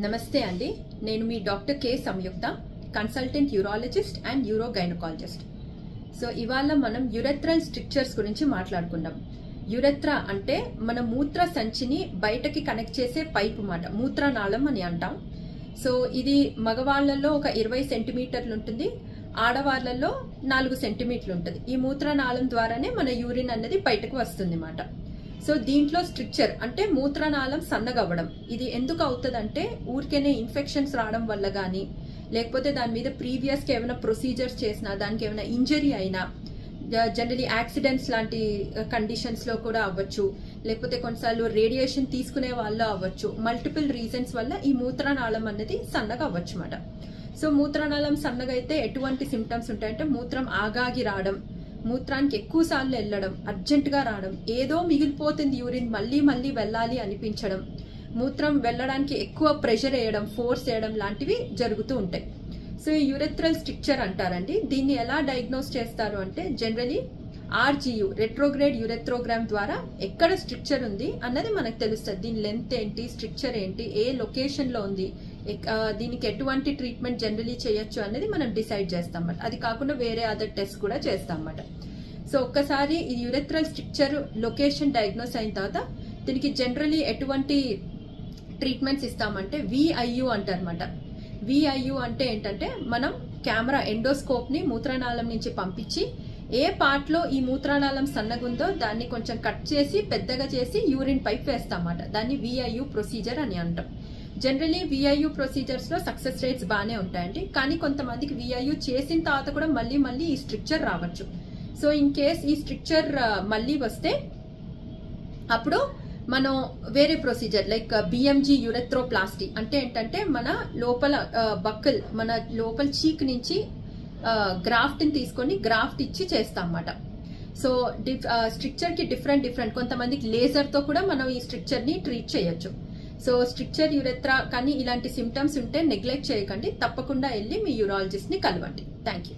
నమస్తే అండి. నేను మీ doctor K Samyukta, consultant urologist and uro gynaecologist. So ఇవాళ మనం యురెథ్రల్ స్ట్రిక్చర్స్ గురించి మాట్లాడుకుందాం. యురెథ్రా అంటే మన మూత్ర సంచిని బయటకి కనెక్ట్ చేసే పైపు మాట, మూత్రనాళం అని అంటాం. సో ఇది మగవాళ్లలో ఒక 20 సెంటీమీటర్లు ఉంటుంది, ఆడవాళ్లలో 4 సెంటీమీటర్లు ఉంటుంది. ఈ మూత్రనాళం ద్వారానే మన యూరిన్ అనేది బయటకు వస్తుంది మాట. సో దీంట్లో స్ట్రిక్చర్ అంటే మూత్రనాళం సన్నగవ్వడం. ఇది ఎందుకు అవుతుందంటే ఊరికేనే ఇన్ఫెక్షన్స్ రావడం వల్ల కానీ, లేకపోతే దాని మీద ప్రీవియస్గా ఏమైనా ప్రొసీజర్స్ చేసినా, దానికి ఏమైనా ఇంజరీ అయినా, జనరలీ యాక్సిడెంట్స్ లాంటి కండిషన్స్లో కూడా అవ్వచ్చు, లేకపోతే కొన్నిసార్లు రేడియేషన్ తీసుకునే వాళ్ళు అవ్వచ్చు. మల్టిపుల్ రీజన్స్ వల్ల ఈ మూత్రనాళం అనేది సన్నగా అవ్వచ్చు అన్నమాట. సో మూత్రనాళం సన్నగా అయితే ఎటువంటి సిమ్టమ్స్ ఉంటాయంటే మూత్రం ఆగాగి రావడం, మూత్రానికి ఎక్కువ సార్లు వెళ్ళడం, అర్జెంటుగా రావడం, ఏదో మిగిలిపోతుంది యూరిన్ మళ్ళీ మళ్ళీ వెళ్ళాలి అనిపించడం, మూత్రం వెళ్ళడానికి ఎక్కువ ప్రెషర్ వేయడం, ఫోర్స్ వేయడం లాంటివి జరుగుతూ ఉంటాయి. సో ఈ యురెథ్రల్ స్ట్రిక్చర్ అంటారండి. దీన్ని ఎలా డయాగ్నోస్ చేస్తారు అంటే జనరలీ RGU రెట్రోగ్రేడ్ యురెథ్రోగ్రామ్ ద్వారా ఎక్కడ స్ట్రిక్చర్ ఉంది అన్నది మనకు తెలుస్తుంది. దీని లెంత్ ఏంటి, స్ట్రిక్చర్ ఏంటి, ఏ లొకేషన్ లో ఉంది, దీనికి ఎటువంటి ట్రీట్మెంట్ జనరలీ చేయొచ్చు అనేది మనం డిసైడ్ చేస్తాం అన్నమాట. అది కాకుండా వేరే అదర్ టెస్ట్ కూడా చేస్తాం అన్నమాట. సో ఒక్కసారి ఈ యురెథ్రల్ స్ట్రిక్చర్ లొకేషన్ డయాగ్నోస్ అయిన తర్వాత దీనికి జనరలీ ఎటువంటి ట్రీట్మెంట్స్ ఇస్తామంటే VIU అంటారన్నమాట. VIU అంటే ఏంటంటే మనం కెమెరా ఎండోస్కోప్ ని మూత్రనాళం నుంచి పంపించి ఏ పార్ట్ లో ఈ మూత్రనాళం సన్నగుందో దాన్ని కొంచెం కట్ చేసి పెద్దగా చేసి యూరిన్ పైప్ వేస్తామన్నమాట. దాన్ని VIU ప్రొసీజర్ అని అంటాం. జనరలీ VIU ప్రొసీజర్స్ లో సక్సెస్ రేట్స్ బాగానే ఉంటాయండి, కానీ కొంతమందికి VIU చేసిన తర్వాత కూడా మళ్ళీ ఈ స్ట్రిక్చర్ రావచ్చు. సో ఇన్ కేస్ ఈ స్ట్రిక్చర్ మళ్ళీ వస్తే అప్పుడు మనం వేరే ప్రొసీజర్ లైక్ BMG యురెథ్రోప్లాస్టీ అంటే ఏంటంటే మన లోపల బక్కల్, మన లోపల చీక్ నుంచి గ్రాఫ్ట్ ని తీసుకొని గ్రాఫ్ట్ ఇచ్చి చేస్తాం అన్నమాట. సో స్ట్రిక్చర్ కి డిఫరెంట్ కొంతమందికి లేజర్ తో కూడా మనం ఈ స్ట్రిక్చర్ ని ట్రీట్ చేయొచ్చు. సో స్ట్రిక్చర్ యురెథ్రా కానీ ఇలాంటి సిమ్టమ్స్ ఉంటే నెగ్లెక్ట్ చేయకండి, తప్పకుండా వెళ్ళి మీ యూరాలజిస్ట్ ని కలవండి. Thank you.